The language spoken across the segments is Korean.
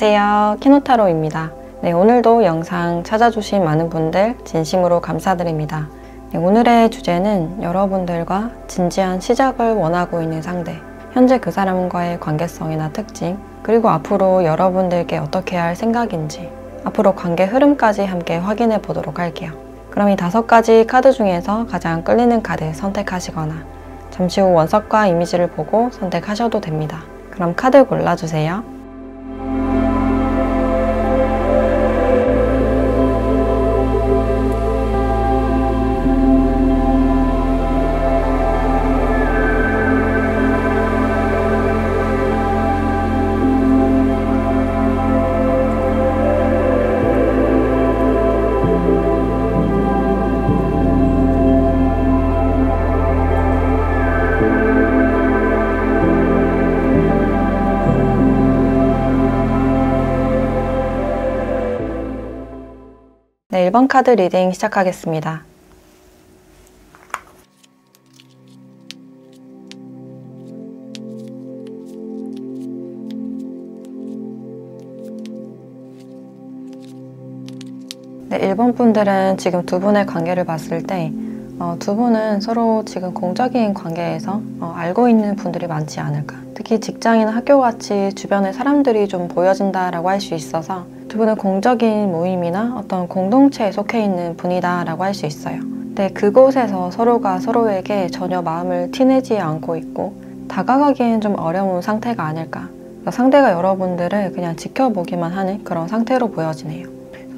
안녕하세요, 키노타로입니다. 네, 오늘도 영상 찾아주신 많은 분들 진심으로 감사드립니다. 네, 오늘의 주제는 여러분들과 진지한 시작을 원하고 있는 상대, 현재 그 사람과의 관계성이나 특징, 그리고 앞으로 여러분들께 어떻게 할 생각인지, 앞으로 관계 흐름까지 함께 확인해 보도록 할게요. 그럼 이 5가지 카드 중에서 가장 끌리는 카드 선택하시거나 잠시 후 원석과 이미지를 보고 선택하셔도 됩니다. 그럼 카드 골라주세요. 네, 1번 카드 리딩 시작하겠습니다. 네, 1번 분들은 지금 두 분의 관계를 봤을 때 두 분은 서로 지금 공적인 관계에서 알고 있는 분들이 많지 않을까. 특히 직장이나 학교같이 주변에 사람들이 좀 보여진다라고 할 수 있어서 두 분은 공적인 모임이나 어떤 공동체에 속해 있는 분이다 라고 할 수 있어요. 근데 그곳에서 서로가 서로에게 전혀 마음을 티내지 않고 있고 다가가기엔 좀 어려운 상태가 아닐까. 상대가 여러분들을 그냥 지켜보기만 하는 그런 상태로 보여지네요.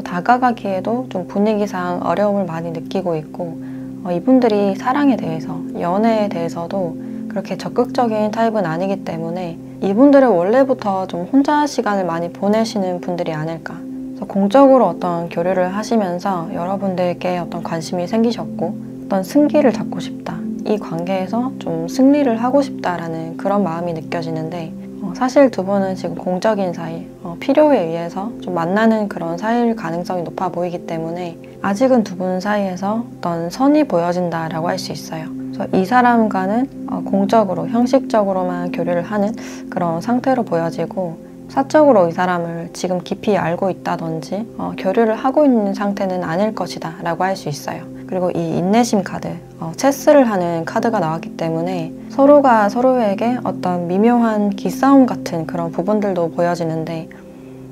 다가가기에도 좀 분위기상 어려움을 많이 느끼고 있고 이분들이 사랑에 대해서, 연애에 대해서도 그렇게 적극적인 타입은 아니기 때문에 이분들은 원래부터 좀 혼자 시간을 많이 보내시는 분들이 아닐까. 그래서 공적으로 어떤 교류를 하시면서 여러분들께 어떤 관심이 생기셨고 어떤 승기를 잡고 싶다. 이 관계에서 좀 승리를 하고 싶다라는 그런 마음이 느껴지는데 사실 두 분은 지금 공적인 사이, 필요에 의해서 좀 만나는 그런 사이일 가능성이 높아 보이기 때문에 아직은 두 분 사이에서 어떤 선이 보여진다라고 할 수 있어요. 그래서 이 사람과는 공적으로, 형식적으로만 교류를 하는 그런 상태로 보여지고 사적으로 이 사람을 지금 깊이 알고 있다든지 교류를 하고 있는 상태는 아닐 것이다 라고 할 수 있어요. 그리고 이 인내심 카드, 체스를 하는 카드가 나왔기 때문에 서로가 서로에게 어떤 미묘한 기싸움 같은 그런 부분들도 보여지는데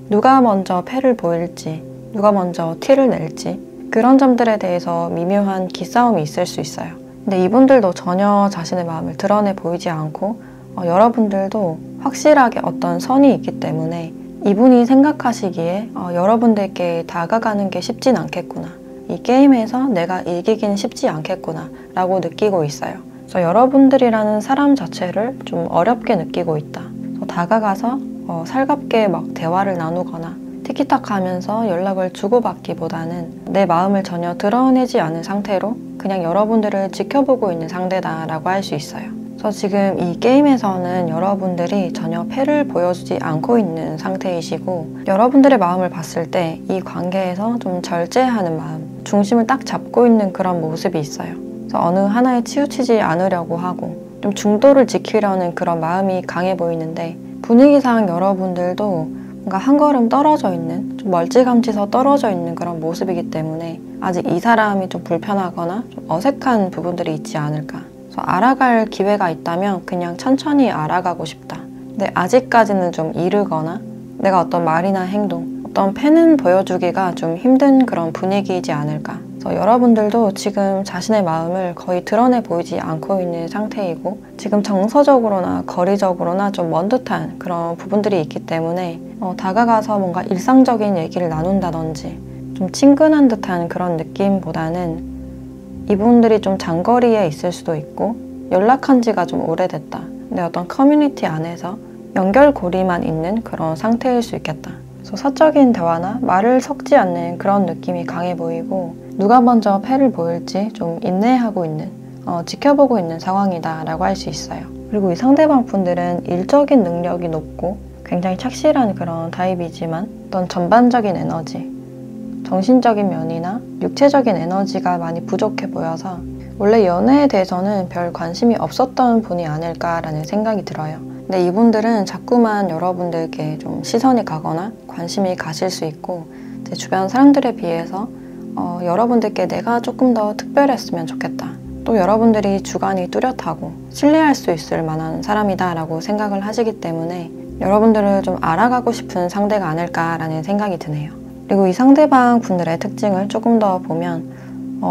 누가 먼저 패를 보일지, 누가 먼저 티를 낼지 그런 점들에 대해서 미묘한 기싸움이 있을 수 있어요. 근데 이분들도 전혀 자신의 마음을 드러내 보이지 않고 여러분들도 확실하게 어떤 선이 있기 때문에 이분이 생각하시기에 여러분들께 다가가는 게 쉽진 않겠구나. 이 게임에서 내가 이기기는 쉽지 않겠구나 라고 느끼고 있어요. 그래서 여러분들이라는 사람 자체를 좀 어렵게 느끼고 있다. 다가가서 살갑게 막 대화를 나누거나 티키타카 하면서 연락을 주고받기보다는 내 마음을 전혀 드러내지 않은 상태로 그냥 여러분들을 지켜보고 있는 상대다라고 할 수 있어요. 그래서 지금 이 게임에서는 여러분들이 전혀 패를 보여주지 않고 있는 상태이시고 여러분들의 마음을 봤을 때 이 관계에서 좀 절제하는 마음, 중심을 딱 잡고 있는 그런 모습이 있어요. 그래서 어느 하나에 치우치지 않으려고 하고 좀 중도를 지키려는 그런 마음이 강해 보이는데 분위기상 여러분들도 뭔가 한 걸음 떨어져 있는, 좀 멀찌감치서 떨어져 있는 그런 모습이기 때문에 아직 이 사람이 좀 불편하거나 좀 어색한 부분들이 있지 않을까. 그래서 알아갈 기회가 있다면 그냥 천천히 알아가고 싶다. 근데 아직까지는 좀 이르거나 내가 어떤 말이나 행동, 어떤 패는 보여주기가 좀 힘든 그런 분위기이지 않을까. 그래서 여러분들도 지금 자신의 마음을 거의 드러내 보이지 않고 있는 상태이고 지금 정서적으로나 거리적으로나 좀 먼 듯한 그런 부분들이 있기 때문에 다가가서 뭔가 일상적인 얘기를 나눈다든지 좀 친근한 듯한 그런 느낌보다는 이분들이 좀 장거리에 있을 수도 있고 연락한 지가 좀 오래됐다. 근데 어떤 커뮤니티 안에서 연결고리만 있는 그런 상태일 수 있겠다. 그래서 사적인 대화나 말을 섞지 않는 그런 느낌이 강해 보이고 누가 먼저 패를 보일지 좀 인내하고 있는, 지켜보고 있는 상황이다 라고 할 수 있어요. 그리고 이 상대방 분들은 일적인 능력이 높고 굉장히 착실한 그런 타입이지만 어떤 전반적인 에너지, 정신적인 면이나 육체적인 에너지가 많이 부족해 보여서 원래 연애에 대해서는 별 관심이 없었던 분이 아닐까라는 생각이 들어요. 근데 이분들은 자꾸만 여러분들께 좀 시선이 가거나 관심이 가실 수 있고 제 주변 사람들에 비해서 여러분들께 내가 조금 더 특별했으면 좋겠다. 또 여러분들이 주관이 뚜렷하고 신뢰할 수 있을 만한 사람이다 라고 생각을 하시기 때문에 여러분들을 좀 알아가고 싶은 상대가 아닐까라는 생각이 드네요. 그리고 이 상대방 분들의 특징을 조금 더 보면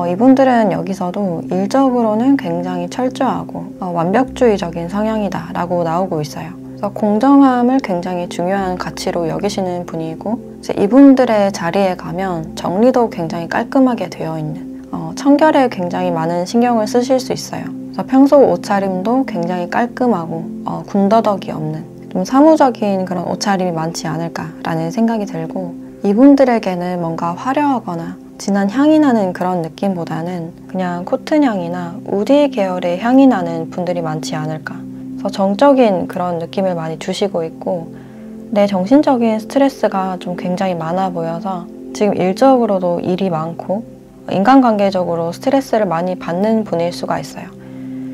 이분들은 여기서도 일적으로는 굉장히 철저하고 완벽주의적인 성향이다 라고 나오고 있어요. 그래서 공정함을 굉장히 중요한 가치로 여기시는 분이고 이분들의 자리에 가면 정리도 굉장히 깔끔하게 되어 있는 청결에 굉장히 많은 신경을 쓰실 수 있어요. 그래서 평소 옷차림도 굉장히 깔끔하고 군더더기 없는 좀 사무적인 그런 옷차림이 많지 않을까라는 생각이 들고 이분들에게는 뭔가 화려하거나 진한 향이 나는 그런 느낌보다는 그냥 코튼 향이나 우디 계열의 향이 나는 분들이 많지 않을까. 그래서 정적인 그런 느낌을 많이 주시고 있고 내 정신적인 스트레스가 좀 굉장히 많아 보여서 지금 일적으로도 일이 많고 인간관계적으로 스트레스를 많이 받는 분일 수가 있어요.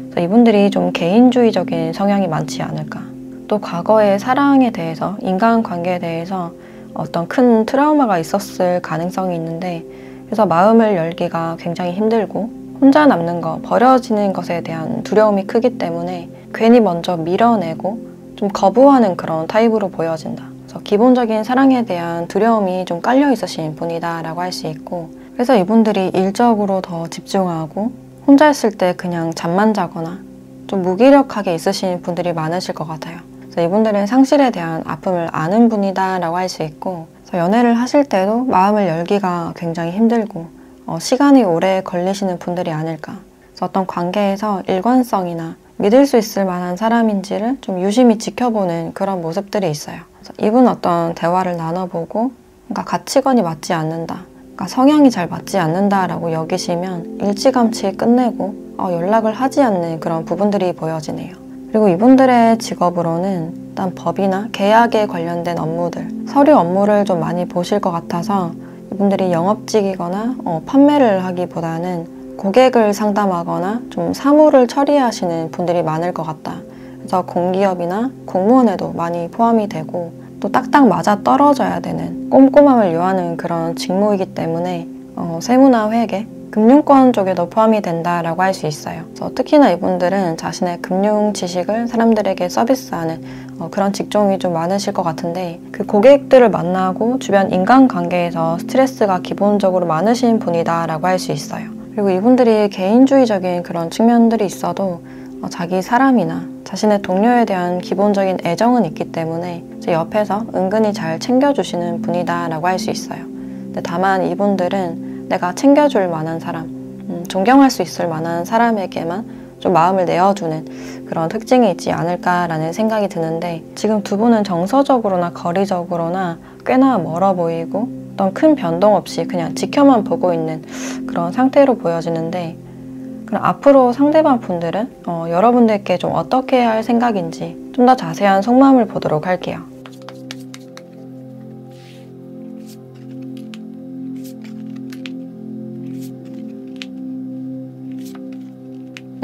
그래서 이분들이 좀 개인주의적인 성향이 많지 않을까. 또 과거의 사랑에 대해서, 인간관계에 대해서 어떤 큰 트라우마가 있었을 가능성이 있는데 그래서 마음을 열기가 굉장히 힘들고 혼자 남는 거, 버려지는 것에 대한 두려움이 크기 때문에 괜히 먼저 밀어내고 좀 거부하는 그런 타입으로 보여진다. 그래서 기본적인 사랑에 대한 두려움이 좀 깔려 있으신 분이다 라고 할 수 있고 그래서 이분들이 일적으로 더 집중하고 혼자 있을 때 그냥 잠만 자거나 좀 무기력하게 있으신 분들이 많으실 것 같아요. 그래서 이분들은 상실에 대한 아픔을 아는 분이다 라고 할 수 있고 그래서 연애를 하실 때도 마음을 열기가 굉장히 힘들고 시간이 오래 걸리시는 분들이 아닐까. 그래서 어떤 관계에서 일관성이나 믿을 수 있을 만한 사람인지를 좀 유심히 지켜보는 그런 모습들이 있어요. 그래서 이분 어떤 대화를 나눠보고 그러니까 가치관이 맞지 않는다. 그러니까 성향이 잘 맞지 않는다라고 여기시면 일찌감치 끝내고 연락을 하지 않는 그런 부분들이 보여지네요. 그리고 이분들의 직업으로는 일단 법이나 계약에 관련된 업무들, 서류 업무를 좀 많이 보실 것 같아서 이분들이 영업직이거나 판매를 하기보다는 고객을 상담하거나 좀 사무를 처리하시는 분들이 많을 것 같다. 그래서 공기업이나 공무원에도 많이 포함이 되고 또 딱딱 맞아 떨어져야 되는 꼼꼼함을 요하는 그런 직무이기 때문에 세무나 회계, 금융권 쪽에도 포함이 된다라고 할 수 있어요. 그래서 특히나 이분들은 자신의 금융 지식을 사람들에게 서비스하는 그런 직종이 좀 많으실 것 같은데 그 고객들을 만나고 주변 인간관계에서 스트레스가 기본적으로 많으신 분이다라고 할 수 있어요. 그리고 이분들이 개인주의적인 그런 측면들이 있어도 자기 사람이나 자신의 동료에 대한 기본적인 애정은 있기 때문에 옆에서 은근히 잘 챙겨주시는 분이다라고 할 수 있어요. 근데 다만 이분들은 내가 챙겨줄 만한 사람, 존경할 수 있을 만한 사람에게만 좀 마음을 내어주는 그런 특징이 있지 않을까라는 생각이 드는데 지금 두 분은 정서적으로나 거리적으로나 꽤나 멀어 보이고 어떤 큰 변동 없이 그냥 지켜만 보고 있는 그런 상태로 보여지는데 그럼 앞으로 상대방 분들은 여러분들께 좀 어떻게 할 생각인지 좀 더 자세한 속마음을 보도록 할게요.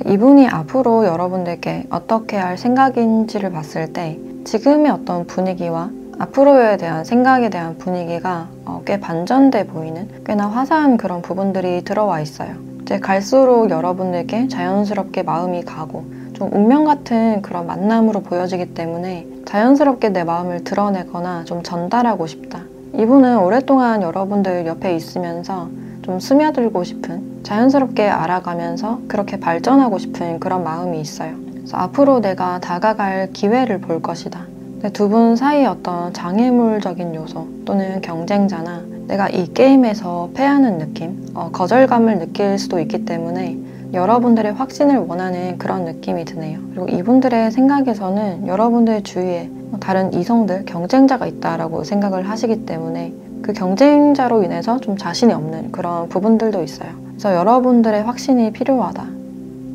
이분이 앞으로 여러분들께 어떻게 할 생각인지를 봤을 때 지금의 어떤 분위기와 앞으로에 대한 생각에 대한 분위기가 꽤 반전돼 보이는 꽤나 화사한 그런 부분들이 들어와 있어요. 이제 갈수록 여러분들께 자연스럽게 마음이 가고 좀 운명 같은 그런 만남으로 보여지기 때문에 자연스럽게 내 마음을 드러내거나 좀 전달하고 싶다. 이분은 오랫동안 여러분들 옆에 있으면서 좀 스며들고 싶은, 자연스럽게 알아가면서 그렇게 발전하고 싶은 그런 마음이 있어요. 그래서 앞으로 내가 다가갈 기회를 볼 것이다. 두 분 사이의 어떤 장애물적인 요소 또는 경쟁자나 내가 이 게임에서 패하는 느낌, 거절감을 느낄 수도 있기 때문에 여러분들의 확신을 원하는 그런 느낌이 드네요. 그리고 이분들의 생각에서는 여러분들 주위에 다른 이성들, 경쟁자가 있다라고 생각을 하시기 때문에 그 경쟁자로 인해서 좀 자신이 없는 그런 부분들도 있어요. 그래서 여러분들의 확신이 필요하다.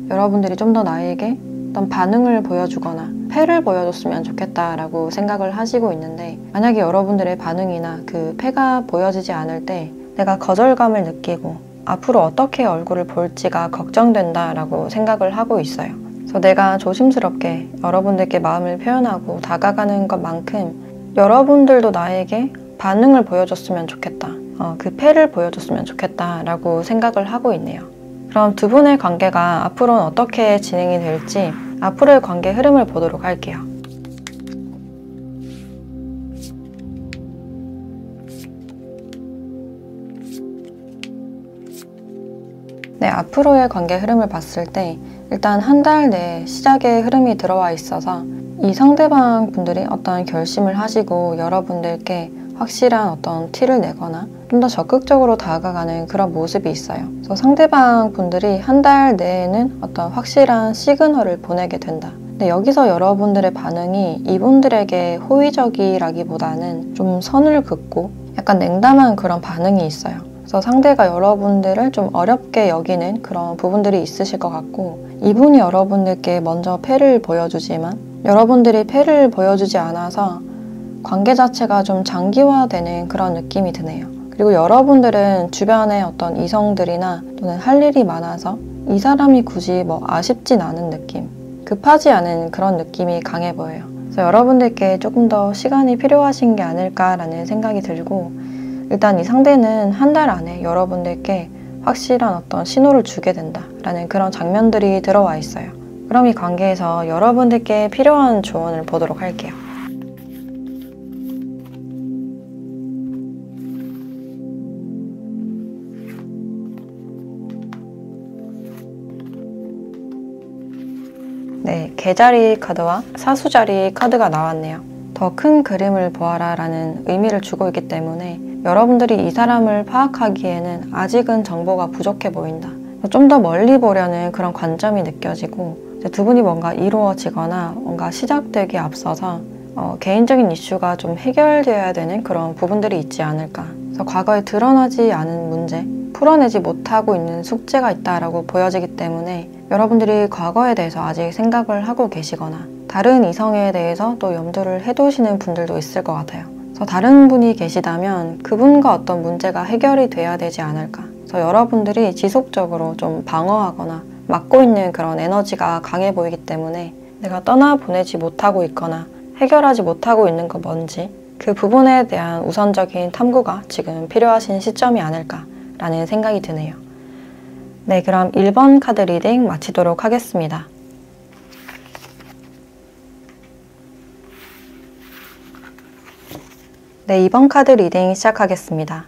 여러분들이 좀 더 나에게 어떤 반응을 보여주거나 패를 보여줬으면 좋겠다라고 생각을 하시고 있는데 만약에 여러분들의 반응이나 그 패가 보여지지 않을 때 내가 거절감을 느끼고 앞으로 어떻게 얼굴을 볼지가 걱정된다라고 생각을 하고 있어요. 그래서 내가 조심스럽게 여러분들께 마음을 표현하고 다가가는 것만큼 여러분들도 나에게 반응을 보여줬으면 좋겠다. 그 패를 보여줬으면 좋겠다 라고 생각을 하고 있네요. 그럼 두 분의 관계가 앞으로는 어떻게 진행이 될지 앞으로의 관계 흐름을 보도록 할게요. 네, 앞으로의 관계 흐름을 봤을 때 일단 한 달 내에 시작의 흐름이 들어와 있어서 이 상대방 분들이 어떤 결심을 하시고 여러분들께 확실한 어떤 티를 내거나 좀 더 적극적으로 다가가는 그런 모습이 있어요. 그래서 상대방 분들이 한 달 내에는 어떤 확실한 시그널을 보내게 된다. 근데 여기서 여러분들의 반응이 이분들에게 호의적이라기보다는 좀 선을 긋고 약간 냉담한 그런 반응이 있어요. 그래서 상대가 여러분들을 좀 어렵게 여기는 그런 부분들이 있으실 것 같고, 이분이 여러분들께 먼저 패를 보여주지만 여러분들이 패를 보여주지 않아서 관계 자체가 좀 장기화되는 그런 느낌이 드네요. 그리고 여러분들은 주변에 어떤 이성들이나 또는 할 일이 많아서 이 사람이 굳이 뭐 아쉽진 않은 느낌, 급하지 않은 그런 느낌이 강해 보여요. 그래서 여러분들께 조금 더 시간이 필요하신 게 아닐까라는 생각이 들고, 일단 이 상대는 한 달 안에 여러분들께 확실한 어떤 신호를 주게 된다라는 그런 장면들이 들어와 있어요. 그럼 이 관계에서 여러분들께 필요한 조언을 보도록 할게요. 네, 개자리 카드와 사수자리 카드가 나왔네요. 더 큰 그림을 보아라 라는 의미를 주고 있기 때문에 여러분들이 이 사람을 파악하기에는 아직은 정보가 부족해 보인다. 좀 더 멀리 보려는 그런 관점이 느껴지고, 두 분이 뭔가 이루어지거나 뭔가 시작되기에 앞서서 개인적인 이슈가 좀 해결되어야 되는 그런 부분들이 있지 않을까. 그래서 과거에 드러나지 않은 문제, 풀어내지 못하고 있는 숙제가 있다라고 보여지기 때문에 여러분들이 과거에 대해서 아직 생각을 하고 계시거나 다른 이성에 대해서 또 염두를 해두시는 분들도 있을 것 같아요. 그래서 다른 분이 계시다면 그분과 어떤 문제가 해결이 돼야 되지 않을까. 그래서 여러분들이 지속적으로 좀 방어하거나 막고 있는 그런 에너지가 강해 보이기 때문에 내가 떠나보내지 못하고 있거나 해결하지 못하고 있는 건 뭔지 그 부분에 대한 우선적인 탐구가 지금 필요하신 시점이 아닐까라는 생각이 드네요. 네, 그럼 1번 카드 리딩 마치도록 하겠습니다. 네, 2번 카드 리딩 시작하겠습니다.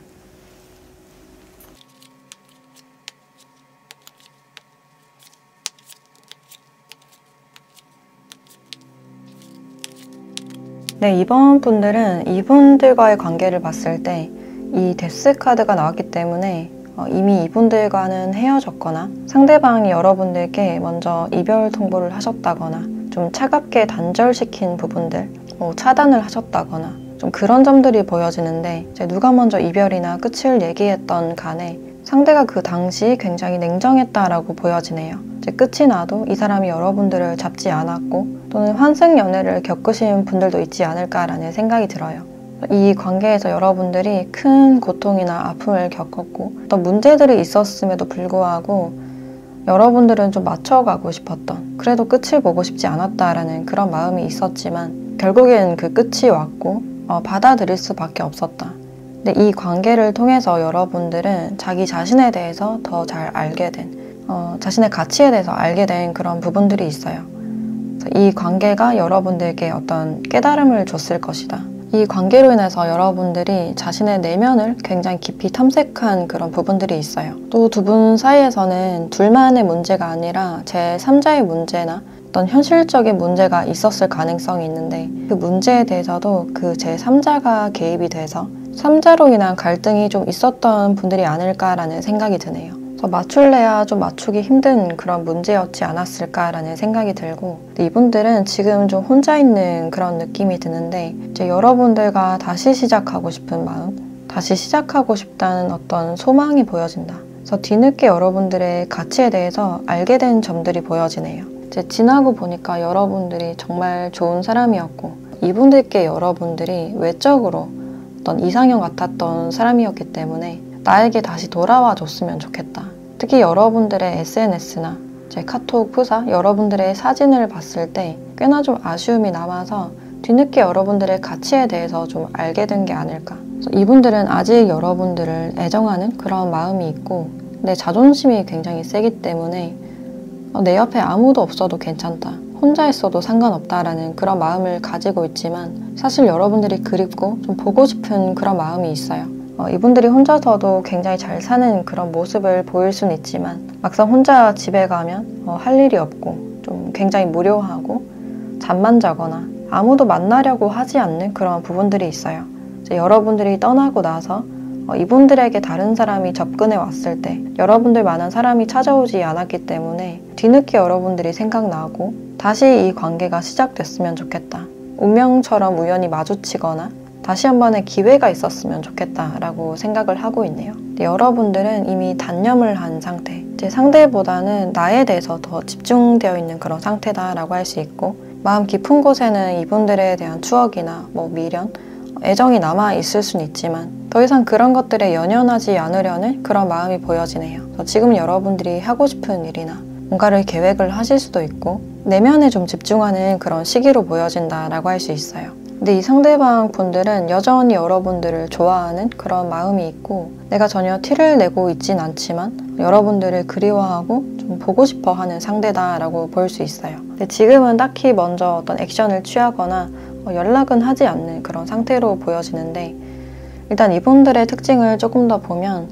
네, 이번 분들은 이분들과의 관계를 봤을 때 이 데스 카드가 나왔기 때문에 이미 이분들과는 헤어졌거나 상대방이 여러분들께 먼저 이별 통보를 하셨다거나 좀 차갑게 단절시킨 부분들, 차단을 하셨다거나 좀 그런 점들이 보여지는데, 이제 누가 먼저 이별이나 끝을 얘기했던 간에 상대가 그 당시 굉장히 냉정했다라고 보여지네요. 이제 끝이 나도 이 사람이 여러분들을 잡지 않았고 또는 환승 연애를 겪으신 분들도 있지 않을까라는 생각이 들어요. 이 관계에서 여러분들이 큰 고통이나 아픔을 겪었고 어떤 문제들이 있었음에도 불구하고 여러분들은 좀 맞춰가고 싶었던, 그래도 끝을 보고 싶지 않았다라는 그런 마음이 있었지만 결국엔 그 끝이 왔고 받아들일 수밖에 없었다. 근데 이 관계를 통해서 여러분들은 자기 자신에 대해서 더 잘 알게 된, 자신의 가치에 대해서 알게 된 그런 부분들이 있어요. 이 관계가 여러분들께 어떤 깨달음을 줬을 것이다. 이 관계로 인해서 여러분들이 자신의 내면을 굉장히 깊이 탐색한 그런 부분들이 있어요. 또 두 분 사이에서는 둘만의 문제가 아니라 제3자의 문제나 어떤 현실적인 문제가 있었을 가능성이 있는데, 그 문제에 대해서도 그 제3자가 개입이 돼서 3자로 인한 갈등이 좀 있었던 분들이 아닐까라는 생각이 드네요. 맞출래야 좀 맞추기 힘든 그런 문제였지 않았을까라는 생각이 들고, 이분들은 지금 좀 혼자 있는 그런 느낌이 드는데, 이제 여러분들과 다시 시작하고 싶은 마음, 다시 시작하고 싶다는 어떤 소망이 보여진다. 그래서 뒤늦게 여러분들의 가치에 대해서 알게 된 점들이 보여지네요. 이제 지나고 보니까 여러분들이 정말 좋은 사람이었고, 이분들께 여러분들이 외적으로 어떤 이상형 같았던 사람이었기 때문에 나에게 다시 돌아와 줬으면 좋겠다. 특히 여러분들의 SNS나 제 카톡 프사 여러분들의 사진을 봤을 때 꽤나 좀 아쉬움이 남아서 뒤늦게 여러분들의 가치에 대해서 좀 알게 된 게 아닐까. 그래서 이분들은 아직 여러분들을 애정하는 그런 마음이 있고 내 자존심이 굉장히 세기 때문에 내 옆에 아무도 없어도 괜찮다, 혼자 있어도 상관없다라는 그런 마음을 가지고 있지만 사실 여러분들이 그립고 좀 보고 싶은 그런 마음이 있어요. 이분들이 혼자서도 굉장히 잘 사는 그런 모습을 보일 수는 있지만 막상 혼자 집에 가면 할 일이 없고 좀 굉장히 무료하고 잠만 자거나 아무도 만나려고 하지 않는 그런 부분들이 있어요. 이제 여러분들이 떠나고 나서 이분들에게 다른 사람이 접근해 왔을 때 여러분들만한 사람이 찾아오지 않았기 때문에 뒤늦게 여러분들이 생각나고 다시 이 관계가 시작됐으면 좋겠다, 운명처럼 우연히 마주치거나 다시 한 번의 기회가 있었으면 좋겠다라고 생각을 하고 있네요. 근데 여러분들은 이미 단념을 한 상태, 이제 상대보다는 나에 대해서 더 집중되어 있는 그런 상태다라고 할 수 있고 마음 깊은 곳에는 이분들에 대한 추억이나 미련, 애정이 남아 있을 수는 있지만 더 이상 그런 것들에 연연하지 않으려는 그런 마음이 보여지네요. 지금 여러분들이 하고 싶은 일이나 뭔가를 계획을 하실 수도 있고 내면에 좀 집중하는 그런 시기로 보여진다라고 할 수 있어요. 근데 이 상대방 분들은 여전히 여러분들을 좋아하는 그런 마음이 있고 내가 전혀 티를 내고 있진 않지만 여러분들을 그리워하고 좀 보고 싶어 하는 상대다라고 볼 수 있어요. 근데 지금은 딱히 먼저 어떤 액션을 취하거나 연락은 하지 않는 그런 상태로 보여지는데 일단 이분들의 특징을 조금 더 보면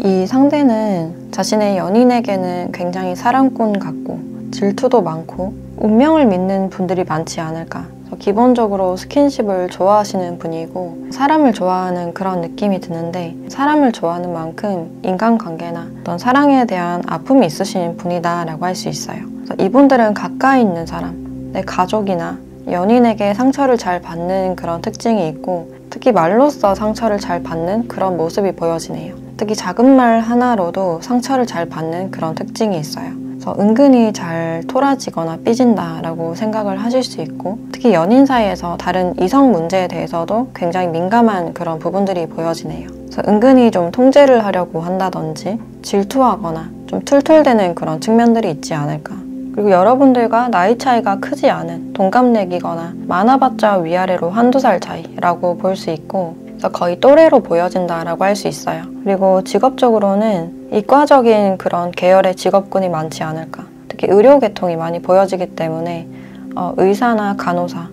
이 상대는 자신의 연인에게는 굉장히 사랑꾼 같고 질투도 많고 운명을 믿는 분들이 많지 않을까. 기본적으로 스킨십을 좋아하시는 분이고 사람을 좋아하는 그런 느낌이 드는데 사람을 좋아하는 만큼 인간관계나 어떤 사랑에 대한 아픔이 있으신 분이다라고 할 수 있어요. 그래서 이분들은 가까이 있는 사람, 내 가족이나 연인에게 상처를 잘 받는 그런 특징이 있고 특히 말로써 상처를 잘 받는 그런 모습이 보여지네요. 특히 작은 말 하나로도 상처를 잘 받는 그런 특징이 있어요. 은근히 잘 토라지거나 삐진다라고 생각을 하실 수 있고 특히 연인 사이에서 다른 이성 문제에 대해서도 굉장히 민감한 그런 부분들이 보여지네요. 그래서 은근히 좀 통제를 하려고 한다든지 질투하거나 좀 툴툴대는 그런 측면들이 있지 않을까. 그리고 여러분들과 나이 차이가 크지 않은 동갑내기거나 많아봤자 위아래로 한두 살 차이라고 볼 수 있고 그래서 거의 또래로 보여진다라고 할 수 있어요. 그리고 직업적으로는 이과적인 그런 계열의 직업군이 많지 않을까. 특히 의료계통이 많이 보여지기 때문에 의사나 간호사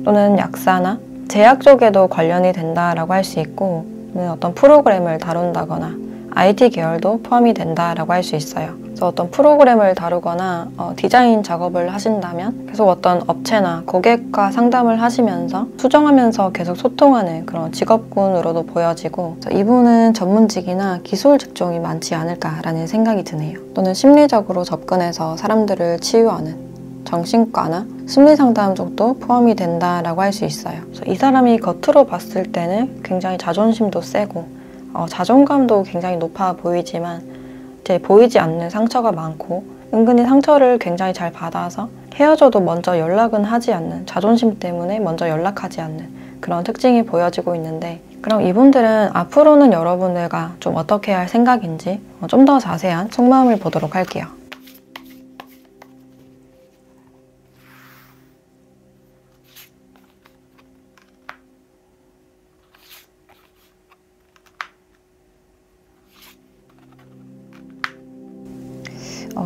또는 약사나 제약 쪽에도 관련이 된다라고 할 수 있고 어떤 프로그램을 다룬다거나 IT 계열도 포함이 된다라고 할 수 있어요. 그래서 어떤 프로그램을 다루거나 디자인 작업을 하신다면 계속 어떤 업체나 고객과 상담을 하시면서 수정하면서 계속 소통하는 그런 직업군으로도 보여지고 이분은 전문직이나 기술 직종이 많지 않을까라는 생각이 드네요. 또는 심리적으로 접근해서 사람들을 치유하는 정신과나 심리상담 쪽도 포함이 된다라고 할 수 있어요. 그래서 이 사람이 겉으로 봤을 때는 굉장히 자존심도 세고 자존감도 굉장히 높아 보이지만 이제 보이지 않는 상처가 많고 은근히 상처를 굉장히 잘 받아서 헤어져도 먼저 연락은 하지 않는 자존심 때문에 먼저 연락하지 않는 그런 특징이 보여지고 있는데 그럼 이분들은 앞으로는 여러분들과 좀 어떻게 할 생각인지 좀 더 자세한 속마음을 보도록 할게요.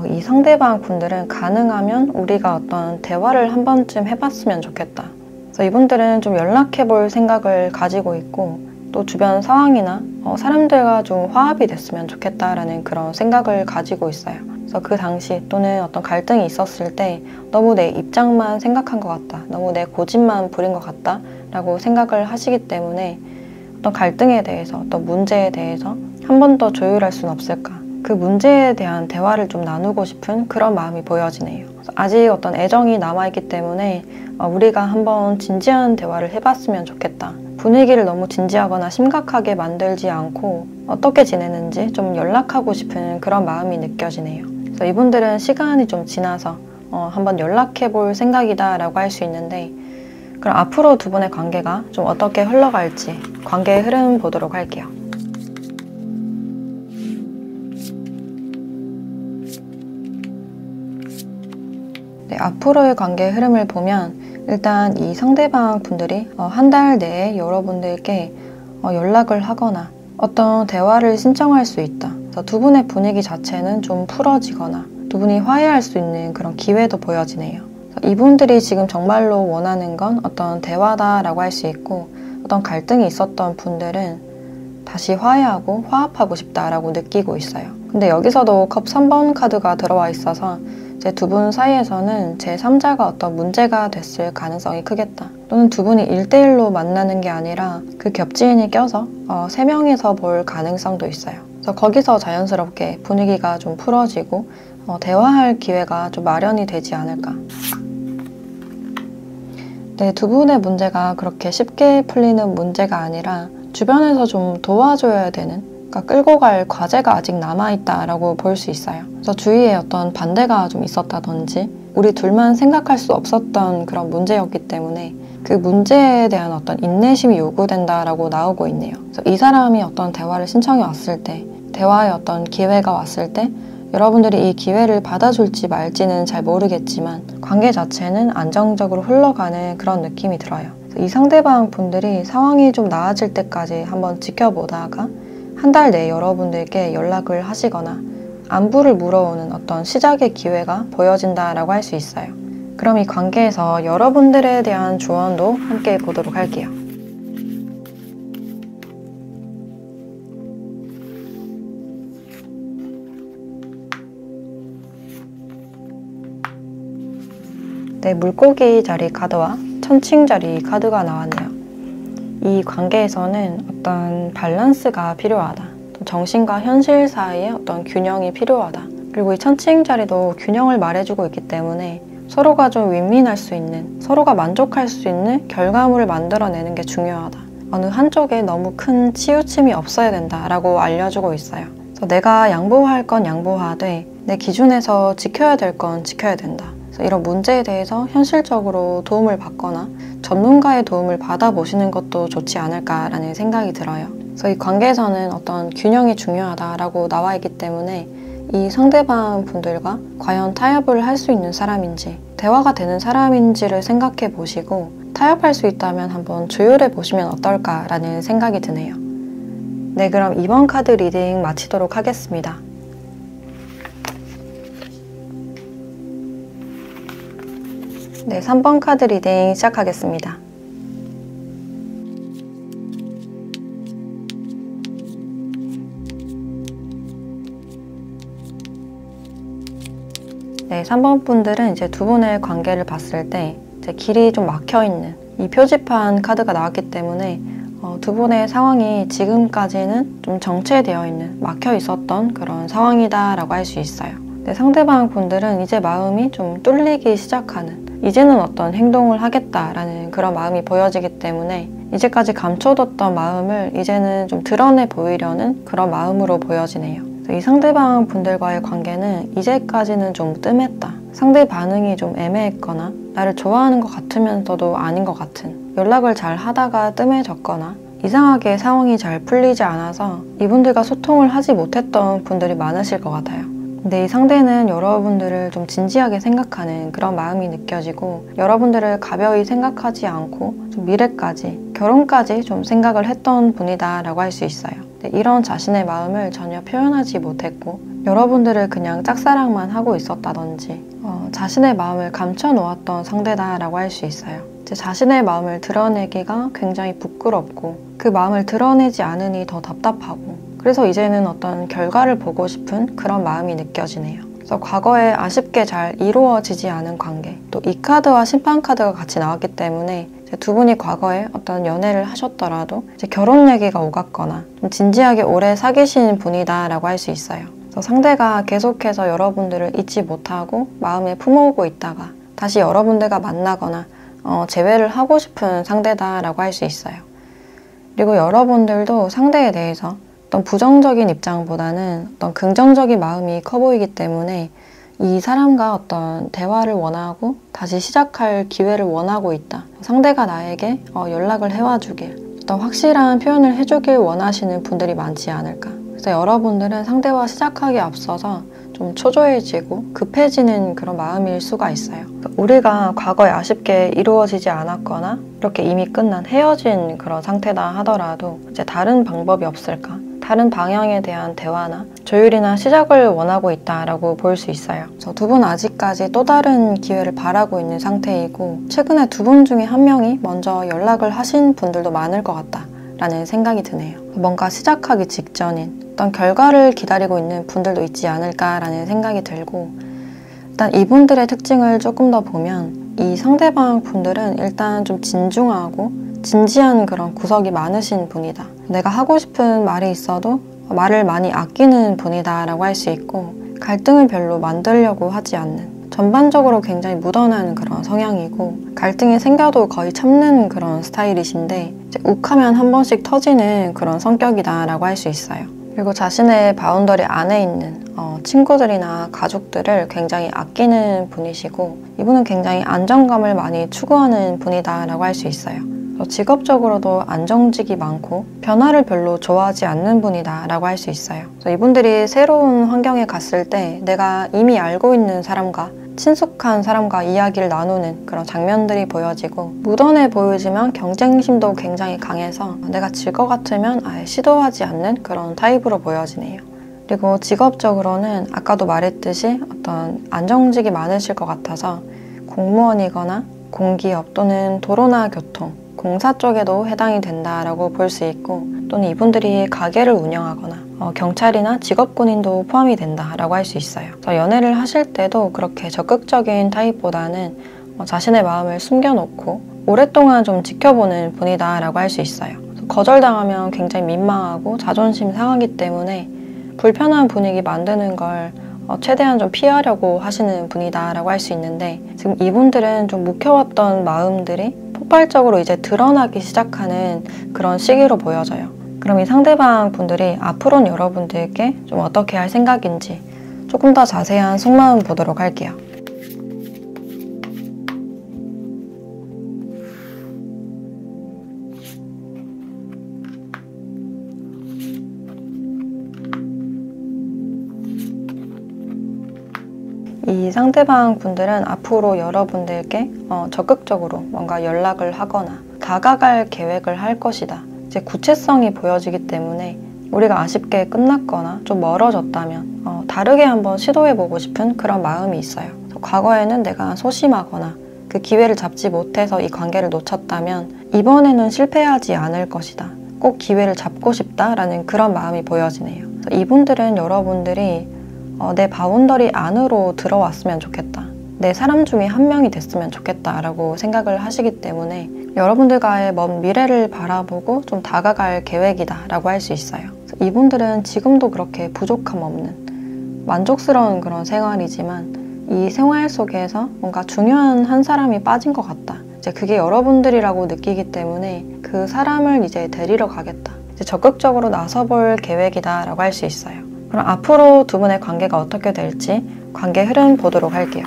이 상대방 분들은 가능하면 우리가 어떤 대화를 한 번쯤 해봤으면 좋겠다. 그래서 이분들은 좀 연락해볼 생각을 가지고 있고 또 주변 상황이나 사람들과 좀 화합이 됐으면 좋겠다라는 그런 생각을 가지고 있어요. 그래서 그 당시 또는 어떤 갈등이 있었을 때 너무 내 입장만 생각한 것 같다, 너무 내 고집만 부린 것 같다 라고 생각을 하시기 때문에 어떤 갈등에 대해서 어떤 문제에 대해서 한 번 더 조율할 수는 없을까, 그 문제에 대한 대화를 좀 나누고 싶은 그런 마음이 보여지네요. 아직 어떤 애정이 남아있기 때문에 우리가 한번 진지한 대화를 해봤으면 좋겠다. 분위기를 너무 진지하거나 심각하게 만들지 않고 어떻게 지내는지 좀 연락하고 싶은 그런 마음이 느껴지네요. 그래서 이분들은 시간이 좀 지나서 한번 연락해볼 생각이다 라고 할 수 있는데 그럼 앞으로 두 분의 관계가 좀 어떻게 흘러갈지 관계의 흐름 보도록 할게요. 네, 앞으로의 관계 흐름을 보면 일단 이 상대방 분들이 한 달 내에 여러분들께 연락을 하거나 어떤 대화를 신청할 수 있다. 그래서 두 분의 분위기 자체는 좀 풀어지거나 두 분이 화해할 수 있는 그런 기회도 보여지네요. 이분들이 지금 정말로 원하는 건 어떤 대화다라고 할 수 있고, 어떤 갈등이 있었던 분들은 다시 화해하고 화합하고 싶다라고 느끼고 있어요. 근데 여기서도 컵 3번 카드가 들어와 있어서 이제 두 분 사이에서는 제3자가 어떤 문제가 됐을 가능성이 크겠다. 또는 두 분이 1대1로 만나는 게 아니라 그 겹지인이 껴서 3명이서 볼 가능성도 있어요. 그래서 거기서 자연스럽게 분위기가 좀 풀어지고 대화할 기회가 좀 마련이 되지 않을까. 네, 두 분의 문제가 그렇게 쉽게 풀리는 문제가 아니라 주변에서 좀 도와줘야 되는, 그러니까 끌고 갈 과제가 아직 남아있다라고 볼 수 있어요. 그래서 주위에 어떤 반대가 좀 있었다든지 우리 둘만 생각할 수 없었던 그런 문제였기 때문에 그 문제에 대한 어떤 인내심이 요구된다라고 나오고 있네요. 그래서 이 사람이 어떤 대화를 신청해 왔을 때, 대화의 어떤 기회가 왔을 때 여러분들이 이 기회를 받아줄지 말지는 잘 모르겠지만 관계 자체는 안정적으로 흘러가는 그런 느낌이 들어요. 이 상대방 분들이 상황이 좀 나아질 때까지 한번 지켜보다가 한 달 내에 여러분들께 연락을 하시거나 안부를 물어오는 어떤 시작의 기회가 보여진다라고 할 수 있어요. 그럼 이 관계에서 여러분들에 대한 조언도 함께 보도록 할게요. 네, 물고기 자리 카드와 천칭 자리 카드가 나왔네요. 이 관계에서는 어떤 밸런스가 필요하다. 정신과 현실 사이에 어떤 균형이 필요하다. 그리고 이 천칭 자리도 균형을 말해주고 있기 때문에 서로가 좀 윈윈할 수 있는, 서로가 만족할 수 있는 결과물을 만들어내는 게 중요하다. 어느 한쪽에 너무 큰 치우침이 없어야 된다라고 알려주고 있어요. 그래서 내가 양보할 건 양보하되 내 기준에서 지켜야 될 건 지켜야 된다. 이런 문제에 대해서 현실적으로 도움을 받거나 전문가의 도움을 받아보시는 것도 좋지 않을까라는 생각이 들어요. 그래서 이 관계에서는 어떤 균형이 중요하다라고 나와 있기 때문에 이 상대방 분들과 과연 타협을 할 수 있는 사람인지, 대화가 되는 사람인지를 생각해 보시고 타협할 수 있다면 한번 조율해 보시면 어떨까라는 생각이 드네요. 네, 그럼 이번 카드 리딩 마치도록 하겠습니다. 네, 3번 카드 리딩 시작하겠습니다. 네, 3번 분들은 이제 두 분의 관계를 봤을 때 이제 길이 좀 막혀 있는 이 표지판 카드가 나왔기 때문에 두 분의 상황이 지금까지는 좀 정체되어 있는, 막혀 있었던 그런 상황이다라고 할 수 있어요. 네, 상대방 분들은 이제 마음이 좀 뚫리기 시작하는, 이제는 어떤 행동을 하겠다라는 그런 마음이 보여지기 때문에 이제까지 감춰뒀던 마음을 이제는 좀 드러내 보이려는 그런 마음으로 보여지네요. 이 상대방 분들과의 관계는 이제까지는 좀 뜸했다. 상대 반응이 좀 애매했거나 나를 좋아하는 것 같으면서도 아닌 것 같은, 연락을 잘 하다가 뜸해졌거나 이상하게 상황이 잘 풀리지 않아서 이분들과 소통을 하지 못했던 분들이 많으실 것 같아요. 근데 이 상대는 여러분들을 좀 진지하게 생각하는 그런 마음이 느껴지고 여러분들을 가벼이 생각하지 않고 좀 미래까지, 결혼까지 좀 생각을 했던 분이다 라고 할 수 있어요. 이런 자신의 마음을 전혀 표현하지 못했고 여러분들을 그냥 짝사랑만 하고 있었다든지 자신의 마음을 감춰놓았던 상대다 라고 할 수 있어요. 자신의 마음을 드러내기가 굉장히 부끄럽고 그 마음을 드러내지 않으니 더 답답하고, 그래서 이제는 어떤 결과를 보고 싶은 그런 마음이 느껴지네요. 그래서 과거에 아쉽게 잘 이루어지지 않은 관계, 또 이 카드와 심판 카드가 같이 나왔기 때문에 두 분이 과거에 어떤 연애를 하셨더라도 이제 결혼 얘기가 오갔거나 좀 진지하게 오래 사귀신 분이다 라고 할 수 있어요. 그래서 상대가 계속해서 여러분들을 잊지 못하고 마음에 품어오고 있다가 다시 여러분들과 만나거나 재회를 하고 싶은 상대다 라고 할 수 있어요. 그리고 여러분들도 상대에 대해서 어떤 부정적인 입장보다는 어떤 긍정적인 마음이 커 보이기 때문에 이 사람과 어떤 대화를 원하고 다시 시작할 기회를 원하고 있다. 상대가 나에게 연락을 해와주길, 어떤 확실한 표현을 해주길 원하시는 분들이 많지 않을까. 그래서 여러분들은 상대와 시작하기에 앞서서 좀 초조해지고 급해지는 그런 마음일 수가 있어요. 우리가 과거에 아쉽게 이루어지지 않았거나 이렇게 이미 끝난 헤어진 그런 상태다 하더라도 이제 다른 방법이 없을까? 다른 방향에 대한 대화나 조율이나 시작을 원하고 있다라고 볼 수 있어요. 두 분 아직까지 또 다른 기회를 바라고 있는 상태이고 최근에 두 분 중에 한 명이 먼저 연락을 하신 분들도 많을 것 같다라는 생각이 드네요. 뭔가 시작하기 직전인 어떤 결과를 기다리고 있는 분들도 있지 않을까라는 생각이 들고 일단 이분들의 특징을 조금 더 보면 이 상대방 분들은 일단 좀 진중하고 진지한 그런 구석이 많으신 분이다. 내가 하고 싶은 말이 있어도 말을 많이 아끼는 분이다 라고 할 수 있고 갈등을 별로 만들려고 하지 않는 전반적으로 굉장히 무던한 그런 성향이고 갈등이 생겨도 거의 참는 그런 스타일이신데 이제 욱하면 한 번씩 터지는 그런 성격이다 라고 할 수 있어요. 그리고 자신의 바운더리 안에 있는 친구들이나 가족들을 굉장히 아끼는 분이시고 이분은 굉장히 안정감을 많이 추구하는 분이다 라고 할 수 있어요. 직업적으로도 안정직이 많고 변화를 별로 좋아하지 않는 분이다 라고 할 수 있어요. 이분들이 새로운 환경에 갔을 때 내가 이미 알고 있는 사람과 친숙한 사람과 이야기를 나누는 그런 장면들이 보여지고 무던해 보이지만 경쟁심도 굉장히 강해서 내가 질 것 같으면 아예 시도하지 않는 그런 타입으로 보여지네요. 그리고 직업적으로는 아까도 말했듯이 어떤 안정직이 많으실 것 같아서 공무원이거나 공기업 또는 도로나 교통, 공사 쪽에도 해당이 된다라고 볼 수 있고 또는 이분들이 가게를 운영하거나 경찰이나 직업군인도 포함이 된다라고 할 수 있어요. 연애를 하실 때도 그렇게 적극적인 타입보다는 자신의 마음을 숨겨놓고 오랫동안 좀 지켜보는 분이다라고 할 수 있어요. 거절당하면 굉장히 민망하고 자존심 상하기 때문에 불편한 분위기 만드는 걸 최대한 좀 피하려고 하시는 분이다라고 할 수 있는데 지금 이분들은 좀 묵혀왔던 마음들이 폭발적으로 이제 드러나기 시작하는 그런 시기로 보여져요. 그럼 이 상대방 분들이 앞으로는 여러분들께 좀 어떻게 할 생각인지 조금 더 자세한 속마음 보도록 할게요. 이 상대방 분들은 앞으로 여러분들께 적극적으로 뭔가 연락을 하거나 다가갈 계획을 할 것이다. 이제 구체성이 보여지기 때문에 우리가 아쉽게 끝났거나 좀 멀어졌다면 다르게 한번 시도해보고 싶은 그런 마음이 있어요. 과거에는 내가 소심하거나 그 기회를 잡지 못해서 이 관계를 놓쳤다면 이번에는 실패하지 않을 것이다. 꼭 기회를 잡고 싶다라는 그런 마음이 보여지네요. 이분들은 여러분들이 내 바운더리 안으로 들어왔으면 좋겠다. 내 사람 중에 한 명이 됐으면 좋겠다라고 생각을 하시기 때문에 여러분들과의 먼 미래를 바라보고 좀 다가갈 계획이다라고 할 수 있어요. 이분들은 지금도 그렇게 부족함 없는 만족스러운 그런 생활이지만 이 생활 속에서 뭔가 중요한 한 사람이 빠진 것 같다. 이제 그게 여러분들이라고 느끼기 때문에 그 사람을 이제 데리러 가겠다. 이제 적극적으로 나서볼 계획이다라고 할 수 있어요. 그럼 앞으로 두 분의 관계가 어떻게 될지 관계 흐름 보도록 할게요.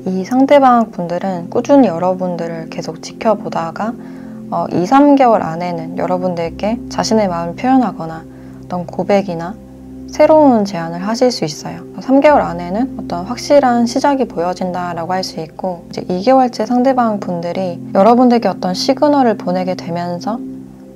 이 상대방 분들은 꾸준히 여러분들을 계속 지켜보다가 2, 3개월 안에는 여러분들께 자신의 마음을 표현하거나 어떤 고백이나 새로운 제안을 하실 수 있어요. 3개월 안에는 어떤 확실한 시작이 보여진다라고 할 수 있고 이제 2개월째 상대방 분들이 여러분들께 어떤 시그널을 보내게 되면서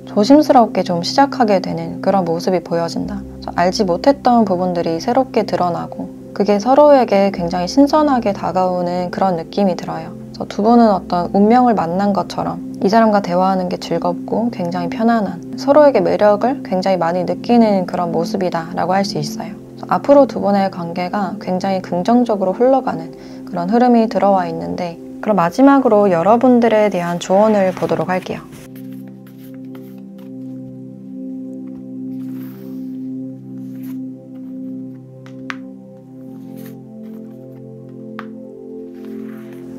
조심스럽게 좀 시작하게 되는 그런 모습이 보여진다. 알지 못했던 부분들이 새롭게 드러나고 그게 서로에게 굉장히 신선하게 다가오는 그런 느낌이 들어요. 두 분은 어떤 운명을 만난 것처럼 이 사람과 대화하는 게 즐겁고 굉장히 편안한 서로에게 매력을 굉장히 많이 느끼는 그런 모습이다라고 할 수 있어요. 앞으로 두 분의 관계가 굉장히 긍정적으로 흘러가는 그런 흐름이 들어와 있는데 그럼 마지막으로 여러분들에 대한 조언을 보도록 할게요.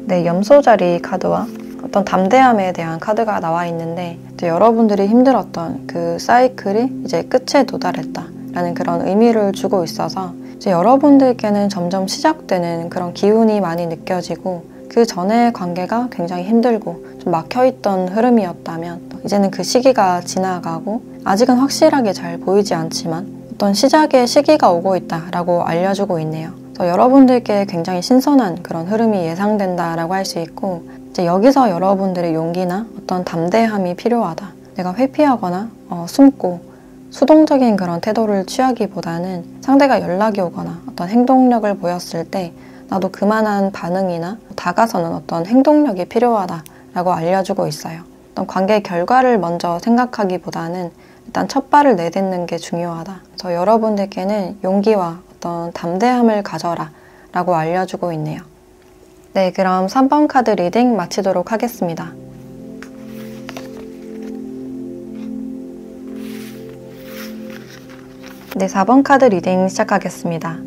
네, 염소자리 카드와 어떤 담대함에 대한 카드가 나와 있는데 이제 여러분들이 힘들었던 그 사이클이 이제 끝에 도달했다라는 그런 의미를 주고 있어서 이제 여러분들께는 점점 시작되는 그런 기운이 많이 느껴지고 그 전의 관계가 굉장히 힘들고 좀 막혀있던 흐름이었다면 이제는 그 시기가 지나가고 아직은 확실하게 잘 보이지 않지만 어떤 시작의 시기가 오고 있다라고 알려주고 있네요. 그래서 여러분들께 굉장히 신선한 그런 흐름이 예상된다라고 할 수 있고 이제 여기서 여러분들의 용기나 어떤 담대함이 필요하다. 내가 회피하거나 숨고 수동적인 그런 태도를 취하기보다는 상대가 연락이 오거나 어떤 행동력을 보였을 때 나도 그만한 반응이나 다가서는 어떤 행동력이 필요하다라고 알려주고 있어요. 어떤 관계의 결과를 먼저 생각하기보다는 일단 첫 발을 내딛는 게 중요하다. 그래서 여러분들께는 용기와 어떤 담대함을 가져라 라고 알려주고 있네요. 네, 그럼 3번 카드 리딩 마치도록 하겠습니다. 네, 4번 카드 리딩 시작하겠습니다.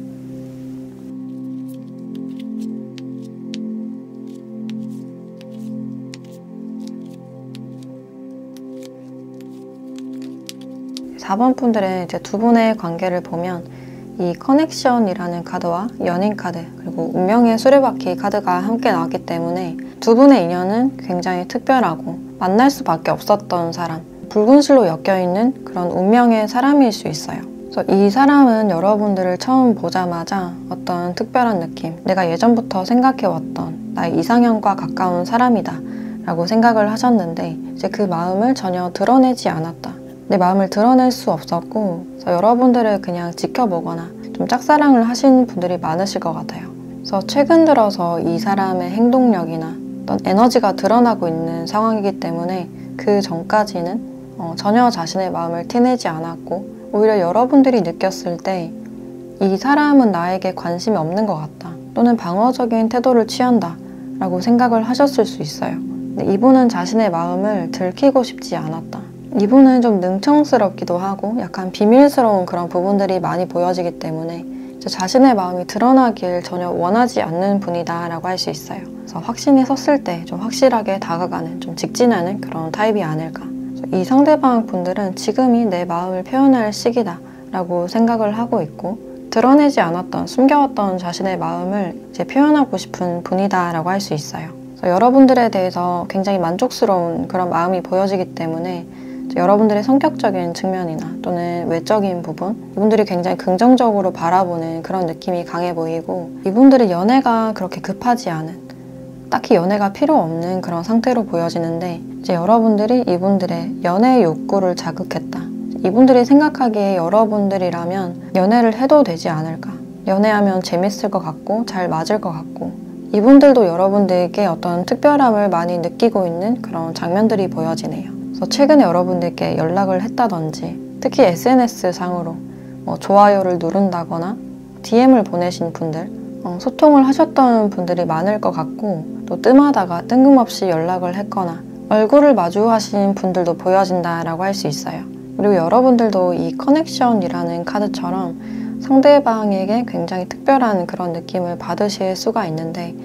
사 번 분들은 이제 두 분의 관계를 보면 이 커넥션이라는 카드와 연인 카드 그리고 운명의 수레바퀴 카드가 함께 나왔기 때문에 두 분의 인연은 굉장히 특별하고 만날 수밖에 없었던 사람, 붉은 실로 엮여있는 그런 운명의 사람일 수 있어요. 그래서 이 사람은 여러분들을 처음 보자마자 어떤 특별한 느낌, 내가 예전부터 생각해왔던 나의 이상형과 가까운 사람이다 라고 생각을 하셨는데 이제 그 마음을 전혀 드러내지 않았다. 내 마음을 드러낼 수 없었고 그래서 여러분들을 그냥 지켜보거나 좀 짝사랑을 하신 분들이 많으실 것 같아요. 그래서 최근 들어서 이 사람의 행동력이나 어떤 에너지가 드러나고 있는 상황이기 때문에 그 전까지는 전혀 자신의 마음을 티내지 않았고 오히려 여러분들이 느꼈을 때 이 사람은 나에게 관심이 없는 것 같다 또는 방어적인 태도를 취한다 라고 생각을 하셨을 수 있어요. 근데 이분은 자신의 마음을 들키고 싶지 않았다. 이분은 좀 능청스럽기도 하고 약간 비밀스러운 그런 부분들이 많이 보여지기 때문에 자신의 마음이 드러나길 전혀 원하지 않는 분이다 라고 할 수 있어요. 그래서 확신이 섰을 때 좀 확실하게 다가가는, 좀 직진하는 그런 타입이 아닐까. 이 상대방 분들은 지금이 내 마음을 표현할 시기다 라고 생각을 하고 있고 드러내지 않았던, 숨겨왔던 자신의 마음을 이제 표현하고 싶은 분이다 라고 할 수 있어요. 그래서 여러분들에 대해서 굉장히 만족스러운 그런 마음이 보여지기 때문에 여러분들의 성격적인 측면이나 또는 외적인 부분 이분들이 굉장히 긍정적으로 바라보는 그런 느낌이 강해 보이고 이분들의 연애가 그렇게 급하지 않은 딱히 연애가 필요 없는 그런 상태로 보여지는데 이제 여러분들이 이분들의 연애 욕구를 자극했다. 이분들이 생각하기에 여러분들이라면 연애를 해도 되지 않을까. 연애하면 재밌을 것 같고 잘 맞을 것 같고 이분들도 여러분들에게 어떤 특별함을 많이 느끼고 있는 그런 장면들이 보여지네요. 최근에 여러분들께 연락을 했다든지 특히 SNS상으로 좋아요를 누른다거나 DM을 보내신 분들 소통을 하셨던 분들이 많을 것 같고 또 뜸하다가 뜬금없이 연락을 했거나 얼굴을 마주하신 분들도 보여진다라고 할 수 있어요. 그리고 여러분들도 이 커넥션이라는 카드처럼 상대방에게 굉장히 특별한 그런 느낌을 받으실 수가 있는데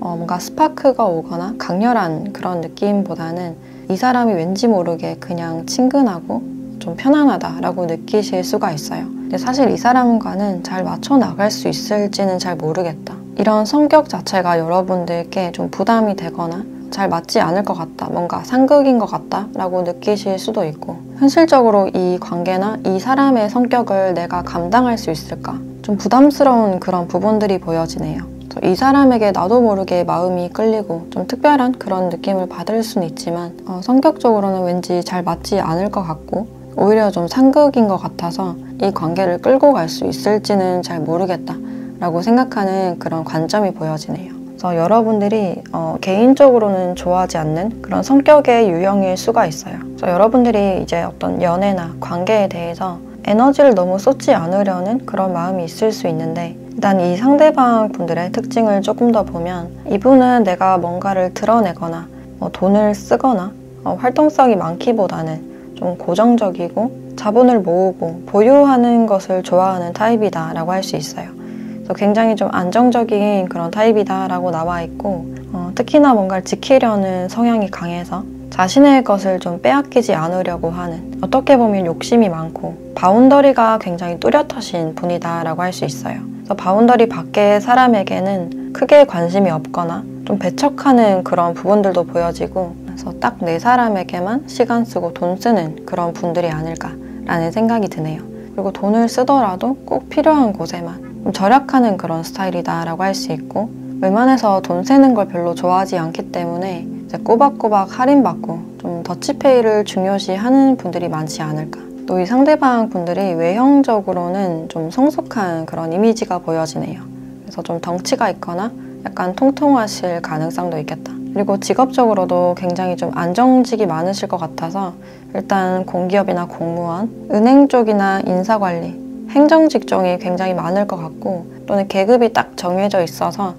뭔가 스파크가 오거나 강렬한 그런 느낌보다는 이 사람이 왠지 모르게 그냥 친근하고 좀 편안하다라고 느끼실 수가 있어요. 근데 사실 이 사람과는 잘 맞춰 나갈 수 있을지는 잘 모르겠다. 이런 성격 자체가 여러분들께 좀 부담이 되거나 잘 맞지 않을 것 같다. 뭔가 상극인 것 같다 라고 느끼실 수도 있고 현실적으로 이 관계나 이 사람의 성격을 내가 감당할 수 있을까? 좀 부담스러운 그런 부분들이 보여지네요. 이 사람에게 나도 모르게 마음이 끌리고 좀 특별한 그런 느낌을 받을 수는 있지만 성격적으로는 왠지 잘 맞지 않을 것 같고 오히려 좀 상극인 것 같아서 이 관계를 끌고 갈 수 있을지는 잘 모르겠다 라고 생각하는 그런 관점이 보여지네요. 그래서 여러분들이 개인적으로는 좋아하지 않는 그런 성격의 유형일 수가 있어요. 그래서 여러분들이 이제 어떤 연애나 관계에 대해서 에너지를 너무 쏟지 않으려는 그런 마음이 있을 수 있는데 일단 이 상대방 분들의 특징을 조금 더 보면 이분은 내가 뭔가를 드러내거나 돈을 쓰거나 활동성이 많기보다는 좀 고정적이고 자본을 모으고 보유하는 것을 좋아하는 타입이다 라고 할 수 있어요. 그래서 굉장히 좀 안정적인 그런 타입이다 라고 나와 있고 특히나 뭔가를 지키려는 성향이 강해서 자신의 것을 좀 빼앗기지 않으려고 하는 어떻게 보면 욕심이 많고 바운더리가 굉장히 뚜렷하신 분이다 라고 할 수 있어요. 그래서 바운더리 밖의 사람에게는 크게 관심이 없거나 좀 배척하는 그런 부분들도 보여지고, 그래서 딱 내 사람에게만 시간 쓰고 돈 쓰는 그런 분들이 아닐까라는 생각이 드네요. 그리고 돈을 쓰더라도 꼭 필요한 곳에만 좀 절약하는 그런 스타일이다라고 할 수 있고, 웬만해서 돈 쓰는 걸 별로 좋아하지 않기 때문에 이제 꼬박꼬박 할인받고 좀 더치페이를 중요시하는 분들이 많지 않을까. 또 이 상대방 분들이 외형적으로는 좀 성숙한 그런 이미지가 보여지네요. 그래서 좀 덩치가 있거나 약간 통통하실 가능성도 있겠다. 그리고 직업적으로도 굉장히 좀 안정직이 많으실 것 같아서 일단 공기업이나 공무원, 은행 쪽이나 인사관리, 행정 직종이 굉장히 많을 것 같고, 또는 계급이 딱 정해져 있어서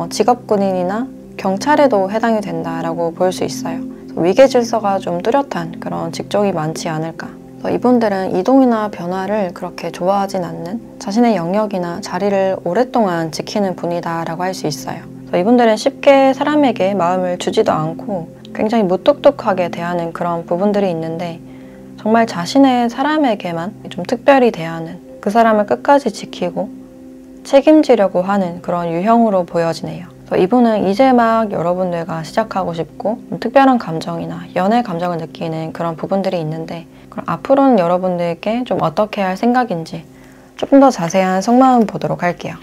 직업 군인이나 경찰에도 해당이 된다라고 볼 수 있어요. 위계 질서가 좀 뚜렷한 그런 직종이 많지 않을까. 이분들은 이동이나 변화를 그렇게 좋아하진 않는, 자신의 영역이나 자리를 오랫동안 지키는 분이다라고 할 수 있어요. 이분들은 쉽게 사람에게 마음을 주지도 않고 굉장히 무뚝뚝하게 대하는 그런 부분들이 있는데, 정말 자신의 사람에게만 좀 특별히 대하는, 그 사람을 끝까지 지키고 책임지려고 하는 그런 유형으로 보여지네요. 이분은 이제 막 여러분들과 시작하고 싶고 특별한 감정이나 연애 감정을 느끼는 그런 부분들이 있는데, 그럼 앞으로는 여러분들께 좀 어떻게 할 생각인지 조금 더 자세한 속마음 보도록 할게요.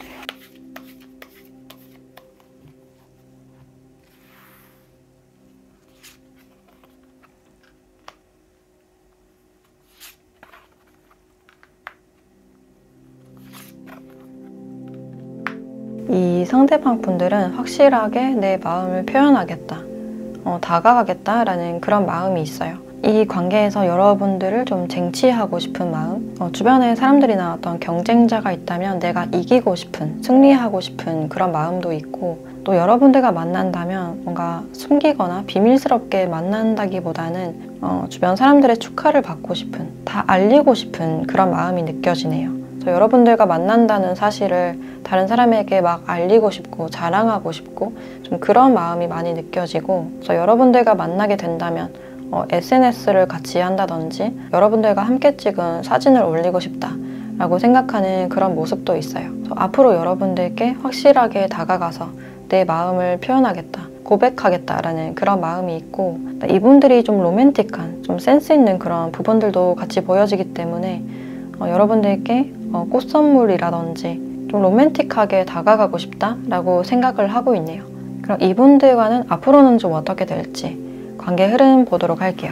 이 상대방 분들은 확실하게 내 마음을 표현하겠다, 다가가겠다라는 그런 마음이 있어요. 이 관계에서 여러분들을 좀 쟁취하고 싶은 마음, 주변에 사람들이나 어떤 경쟁자가 있다면 내가 이기고 싶은, 승리하고 싶은 그런 마음도 있고, 또 여러분들과 만난다면 뭔가 숨기거나 비밀스럽게 만난다기보다는 주변 사람들의 축하를 받고 싶은, 다 알리고 싶은 그런 마음이 느껴지네요. 여러분들과 만난다는 사실을 다른 사람에게 막 알리고 싶고 자랑하고 싶고 좀 그런 마음이 많이 느껴지고, 그래서 여러분들과 만나게 된다면 SNS를 같이 한다든지 여러분들과 함께 찍은 사진을 올리고 싶다 라고 생각하는 그런 모습도 있어요. 앞으로 여러분들께 확실하게 다가가서 내 마음을 표현하겠다, 고백하겠다라는 그런 마음이 있고, 이분들이 좀 로맨틱한, 좀 센스 있는 그런 부분들도 같이 보여지기 때문에 여러분들께 꽃 선물이라든지 좀 로맨틱하게 다가가고 싶다라고 생각을 하고 있네요. 그럼 이분들과는 앞으로는 좀 어떻게 될지 관계 흐름 보도록 할게요.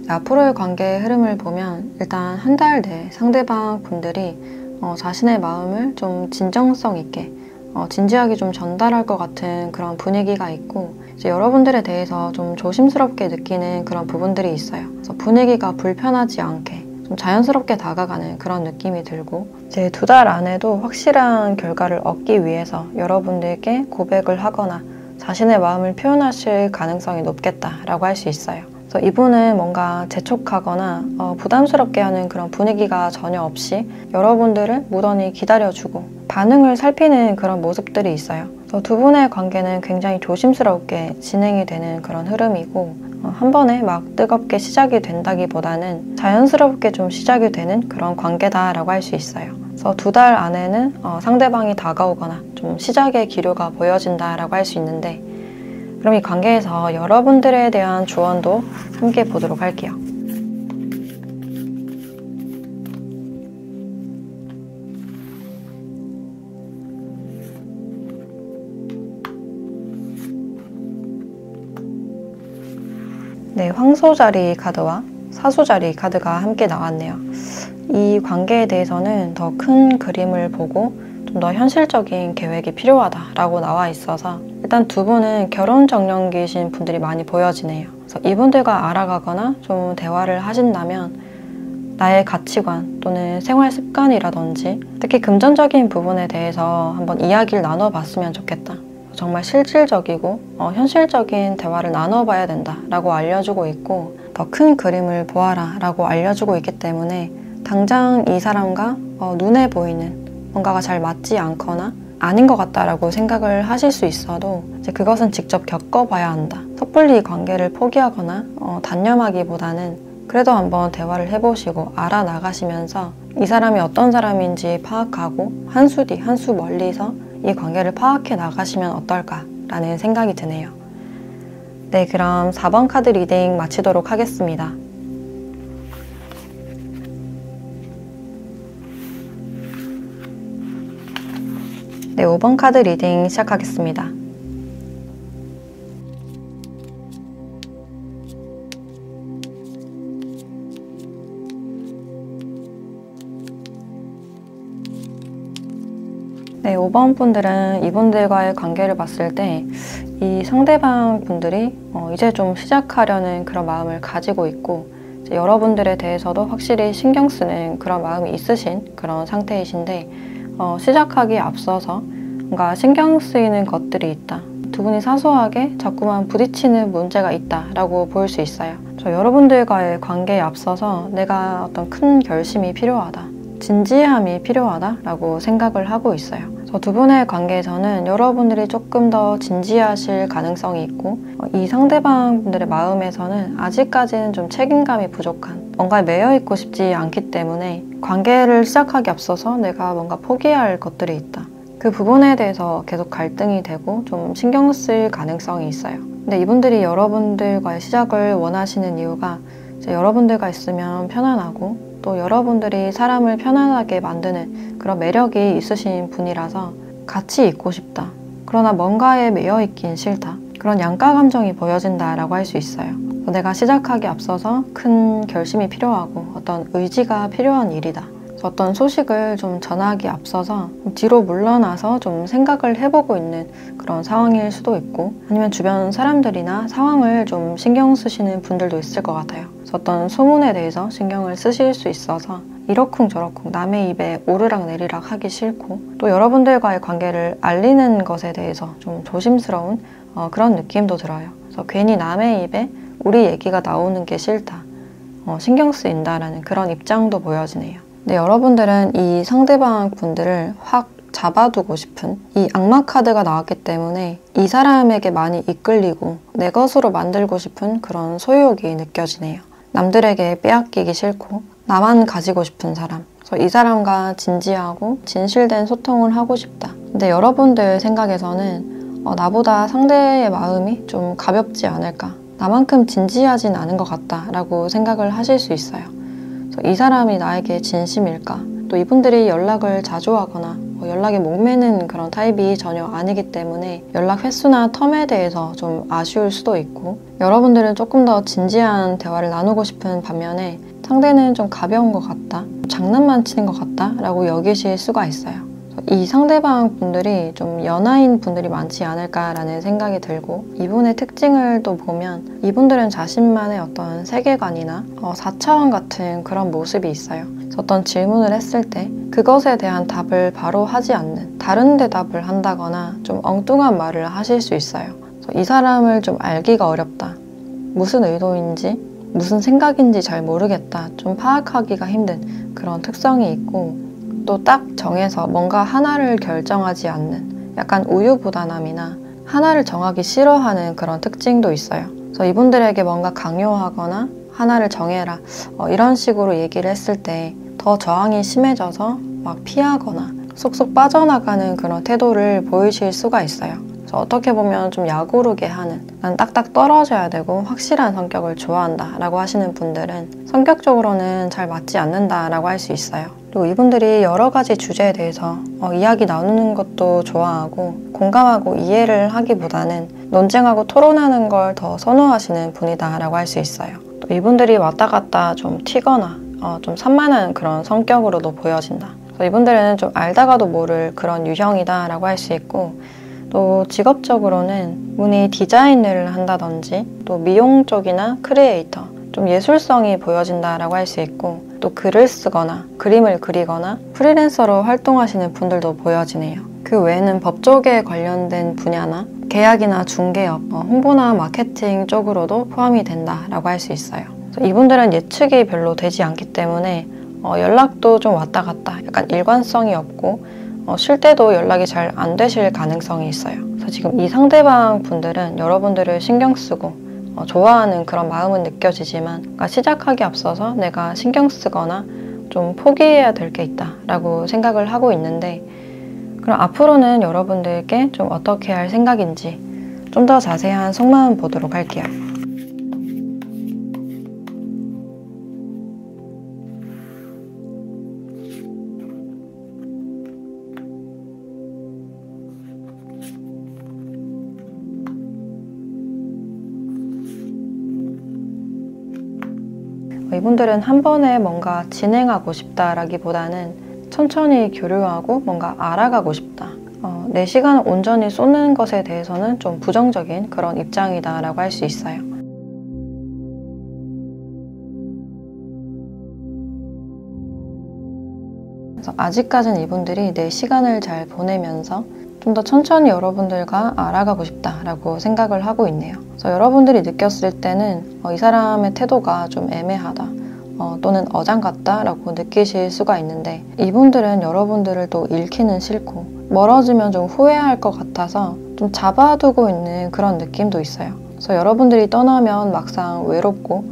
앞으로의 관계의 흐름을 보면 일단 한 달 내 상대방 분들이 자신의 마음을 좀 진정성 있게 진지하게 좀 전달할 것 같은 그런 분위기가 있고, 이제 여러분들에 대해서 좀 조심스럽게 느끼는 그런 부분들이 있어요. 그래서 분위기가 불편하지 않게 좀 자연스럽게 다가가는 그런 느낌이 들고, 이제 2달 안에도 확실한 결과를 얻기 위해서 여러분들께 고백을 하거나 자신의 마음을 표현하실 가능성이 높겠다라고 할 수 있어요. 그래서 이분은 뭔가 재촉하거나 부담스럽게 하는 그런 분위기가 전혀 없이 여러분들을 무던히 기다려주고 반응을 살피는 그런 모습들이 있어요. 그래서 두 분의 관계는 굉장히 조심스럽게 진행이 되는 그런 흐름이고, 한 번에 막 뜨겁게 시작이 된다기보다는 자연스럽게 좀 시작이 되는 그런 관계다라고 할 수 있어요. 그래서 2달 안에는 상대방이 다가오거나 좀 시작의 기류가 보여진다라고 할 수 있는데, 그럼 이 관계에서 여러분들에 대한 조언도 함께 보도록 할게요. 네, 황소자리 카드와 사수자리 카드가 함께 나왔네요. 이 관계에 대해서는 더 큰 그림을 보고 좀 더 현실적인 계획이 필요하다라고 나와 있어서, 일단 두 분은 결혼 정년기신 분들이 많이 보여지네요. 그래서 이분들과 알아가거나 좀 대화를 하신다면 나의 가치관 또는 생활 습관이라든지 특히 금전적인 부분에 대해서 한번 이야기를 나눠봤으면 좋겠다, 정말 실질적이고 현실적인 대화를 나눠봐야 된다라고 알려주고 있고, 더 큰 그림을 보아라 라고 알려주고 있기 때문에 당장 이 사람과 눈에 보이는 뭔가가 잘 맞지 않거나 아닌 것 같다라고 생각을 하실 수 있어도, 이제 그것은 직접 겪어봐야 한다. 섣불리 관계를 포기하거나 단념하기보다는 그래도 한번 대화를 해보시고 알아나가시면서 이 사람이 어떤 사람인지 파악하고 한 수 뒤, 한 수 멀리서 이 관계를 파악해 나가시면 어떨까라는 생각이 드네요. 네, 그럼 4번 카드 리딩 마치도록 하겠습니다. 네, 5번 카드 리딩 시작하겠습니다. 네, 5번 분들은 이분들과의 관계를 봤을 때 이 상대방 분들이 이제 좀 시작하려는 그런 마음을 가지고 있고 이제 여러분들에 대해서도 확실히 신경 쓰는 그런 마음이 있으신 그런 상태이신데 시작하기에 앞서서 뭔가 신경 쓰이는 것들이 있다. 두 분이 사소하게 자꾸만 부딪히는 문제가 있다라고 볼 수 있어요. 여러분들과의 관계에 앞서서 내가 어떤 큰 결심이 필요하다. 진지함이 필요하다라고 생각을 하고 있어요. 두 분의 관계에서는 여러분들이 조금 더 진지하실 가능성이 있고 이 상대방 분들의 마음에서는 아직까지는 좀 책임감이 부족한 뭔가에 매여있고 싶지 않기 때문에 관계를 시작하기 앞서서 내가 뭔가 포기해야 할 것들이 있다. 그 부분에 대해서 계속 갈등이 되고 좀 신경 쓸 가능성이 있어요. 근데 이분들이 여러분들과의 시작을 원하시는 이유가 이제 여러분들과 있으면 편안하고 또 여러분들이 사람을 편안하게 만드는 그런 매력이 있으신 분이라서 같이 있고 싶다. 그러나 뭔가에 매여 있긴 싫다. 그런 양가 감정이 보여진다라고 할 수 있어요. 내가 시작하기 앞서서 큰 결심이 필요하고 어떤 의지가 필요한 일이다. 어떤 소식을 좀 전하기 앞서서 뒤로 물러나서 좀 생각을 해보고 있는 그런 상황일 수도 있고 아니면 주변 사람들이나 상황을 좀 신경 쓰시는 분들도 있을 것 같아요. 어떤 소문에 대해서 신경을 쓰실 수 있어서 이러쿵저러쿵 남의 입에 오르락 내리락 하기 싫고 또 여러분들과의 관계를 알리는 것에 대해서 좀 조심스러운 그런 느낌도 들어요. 그래서 괜히 남의 입에 우리 얘기가 나오는 게 싫다. 신경 쓰인다라는 그런 입장도 보여지네요. 네, 여러분들은 이 상대방 분들을 확 잡아두고 싶은 이 악마 카드가 나왔기 때문에 이 사람에게 많이 이끌리고 내 것으로 만들고 싶은 그런 소유욕이 느껴지네요. 남들에게 빼앗기기 싫고 나만 가지고 싶은 사람. 그래서 이 사람과 진지하고 진실된 소통을 하고 싶다. 근데 여러분들 생각에서는 나보다 상대의 마음이 좀 가볍지 않을까. 나만큼 진지하진 않은 것 같다라고 생각을 하실 수 있어요. 이 사람이 나에게 진심일까? 또 이분들이 연락을 자주 하거나 연락에 목매는 그런 타입이 전혀 아니기 때문에 연락 횟수나 텀에 대해서 좀 아쉬울 수도 있고 여러분들은 조금 더 진지한 대화를 나누고 싶은 반면에 상대는 좀 가벼운 것 같다, 장난만 치는 것 같다 라고 여기실 수가 있어요. 이 상대방 분들이 좀 연하인 분들이 많지 않을까라는 생각이 들고 이분의 특징을 또 보면 이분들은 자신만의 어떤 세계관이나 4차원 같은 그런 모습이 있어요. 어떤 질문을 했을 때 그것에 대한 답을 바로 하지 않는 다른 대답을 한다거나 좀 엉뚱한 말을 하실 수 있어요. 이 사람을 좀 알기가 어렵다. 무슨 의도인지 무슨 생각인지 잘 모르겠다. 좀 파악하기가 힘든 그런 특성이 있고 또 딱 정해서 뭔가 하나를 결정하지 않는 약간 우유부단함이나 하나를 정하기 싫어하는 그런 특징도 있어요. 그래서 이분들에게 뭔가 강요하거나 하나를 정해라 이런 식으로 얘기를 했을 때 더 저항이 심해져서 막 피하거나 쏙쏙 빠져나가는 그런 태도를 보이실 수가 있어요. 그래서 어떻게 보면 좀 야구르게 하는 난 딱딱 떨어져야 되고 확실한 성격을 좋아한다 라고 하시는 분들은 성격적으로는 잘 맞지 않는다 라고 할 수 있어요. 그리고 이분들이 여러 가지 주제에 대해서 이야기 나누는 것도 좋아하고 공감하고 이해를 하기보다는 논쟁하고 토론하는 걸 더 선호하시는 분이다 라고 할 수 있어요. 또 이분들이 왔다 갔다 좀 튀거나 좀 산만한 그런 성격으로도 보여진다. 그래서 이분들은 좀 알다가도 모를 그런 유형이다 라고 할 수 있고 또 직업적으로는 이분이 디자인을 한다든지 또 미용 쪽이나 크리에이터 좀 예술성이 보여진다라고 할 수 있고 또 글을 쓰거나 그림을 그리거나 프리랜서로 활동하시는 분들도 보여지네요. 그 외에는 법 쪽에 관련된 분야나 계약이나 중개업, 홍보나 마케팅 쪽으로도 포함이 된다라고 할 수 있어요. 이분들은 예측이 별로 되지 않기 때문에 연락도 좀 왔다 갔다 약간 일관성이 없고 쉴 때도 연락이 잘 안 되실 가능성이 있어요. 그래서 지금 이 상대방 분들은 여러분들을 신경 쓰고 좋아하는 그런 마음은 느껴지지만 시작하기 앞서서 내가 신경 쓰거나 좀 포기해야 될 게 있다라고 생각을 하고 있는데, 그럼 앞으로는 여러분들께 좀 어떻게 할 생각인지 좀 더 자세한 속마음 보도록 할게요. 이분들은 한 번에 뭔가 진행하고 싶다라기보다는 천천히 교류하고 뭔가 알아가고 싶다. 내 시간을 온전히 쏟는 것에 대해서는 좀 부정적인 그런 입장이다라고 할 수 있어요. 그래서 아직까지는 이분들이 내 시간을 잘 보내면서 좀 더 천천히 여러분들과 알아가고 싶다라고 생각을 하고 있네요. 그래서 여러분들이 느꼈을 때는 이 사람의 태도가 좀 애매하다, 또는 어장 같다라고 느끼실 수가 있는데, 이분들은 여러분들을 또 잃기는 싫고 멀어지면 좀 후회할 것 같아서 좀 잡아두고 있는 그런 느낌도 있어요. 그래서 여러분들이 떠나면 막상 외롭고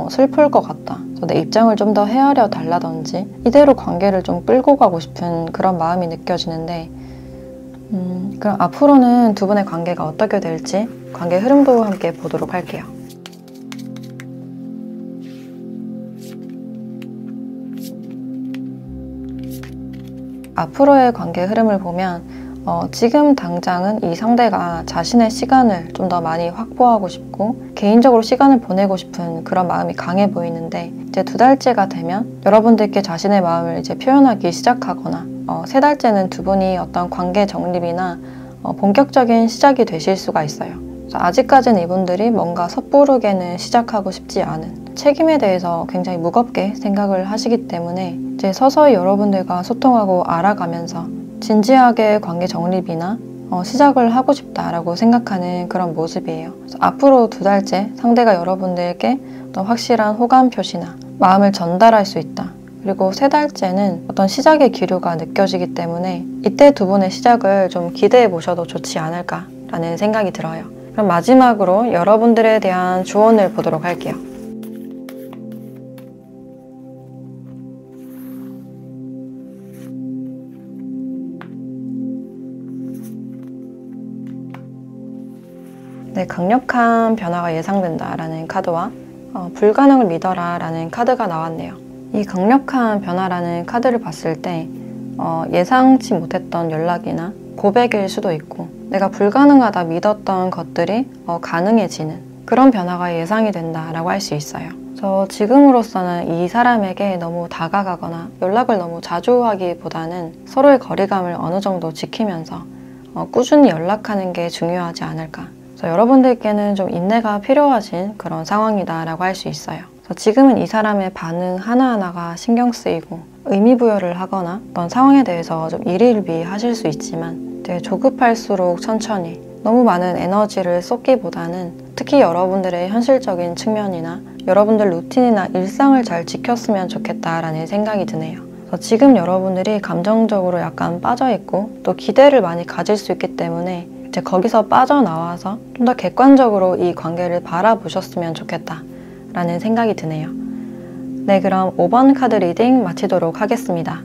슬플 것 같다, 내 입장을 좀 더 헤아려 달라든지 이대로 관계를 좀 끌고 가고 싶은 그런 마음이 느껴지는데, 그럼 앞으로는 두 분의 관계가 어떻게 될지 관계 흐름도 함께 보도록 할게요. 앞으로의 관계 흐름을 보면 지금 당장은 이 상대가 자신의 시간을 좀 더 많이 확보하고 싶고 개인적으로 시간을 보내고 싶은 그런 마음이 강해 보이는데, 이제 2달째가 되면 여러분들께 자신의 마음을 이제 표현하기 시작하거나 3달째는 두 분이 어떤 관계 정립이나 본격적인 시작이 되실 수가 있어요. 아직까지는 이분들이 뭔가 섣부르게는 시작하고 싶지 않은, 책임에 대해서 굉장히 무겁게 생각을 하시기 때문에 이제 서서히 여러분들과 소통하고 알아가면서 진지하게 관계 정립이나 시작을 하고 싶다라고 생각하는 그런 모습이에요. 그래서 앞으로 2달째 상대가 여러분들께 어떤 확실한 호감 표시나 마음을 전달할 수 있다. 그리고 3달째는 어떤 시작의 기류가 느껴지기 때문에 이때 두 분의 시작을 좀 기대해 보셔도 좋지 않을까라는 생각이 들어요. 그럼 마지막으로 여러분들에 대한 조언을 보도록 할게요. 네, 강력한 변화가 예상된다라는 카드와 불가능을 믿어라라는 카드가 나왔네요. 이 강력한 변화라는 카드를 봤을 때 예상치 못했던 연락이나 고백일 수도 있고, 내가 불가능하다 믿었던 것들이 가능해지는 그런 변화가 예상이 된다라고 할 수 있어요. 그래서 지금으로서는 이 사람에게 너무 다가가거나 연락을 너무 자주 하기보다는 서로의 거리감을 어느 정도 지키면서 꾸준히 연락하는 게 중요하지 않을까. 그래서 여러분들께는 좀 인내가 필요하신 그런 상황이다라고 할 수 있어요. 그래서 지금은 이 사람의 반응 하나하나가 신경 쓰이고 의미 부여를 하거나 어떤 상황에 대해서 좀 일일비 하실 수 있지만, 되게 조급할수록 천천히 너무 많은 에너지를 쏟기보다는 특히 여러분들의 현실적인 측면이나 여러분들 루틴이나 일상을 잘 지켰으면 좋겠다라는 생각이 드네요. 그래서 지금 여러분들이 감정적으로 약간 빠져있고 또 기대를 많이 가질 수 있기 때문에 이제 거기서 빠져나와서 좀 더 객관적으로 이 관계를 바라보셨으면 좋겠다라는 생각이 드네요. 네, 그럼 5번 카드 리딩 마치도록 하겠습니다.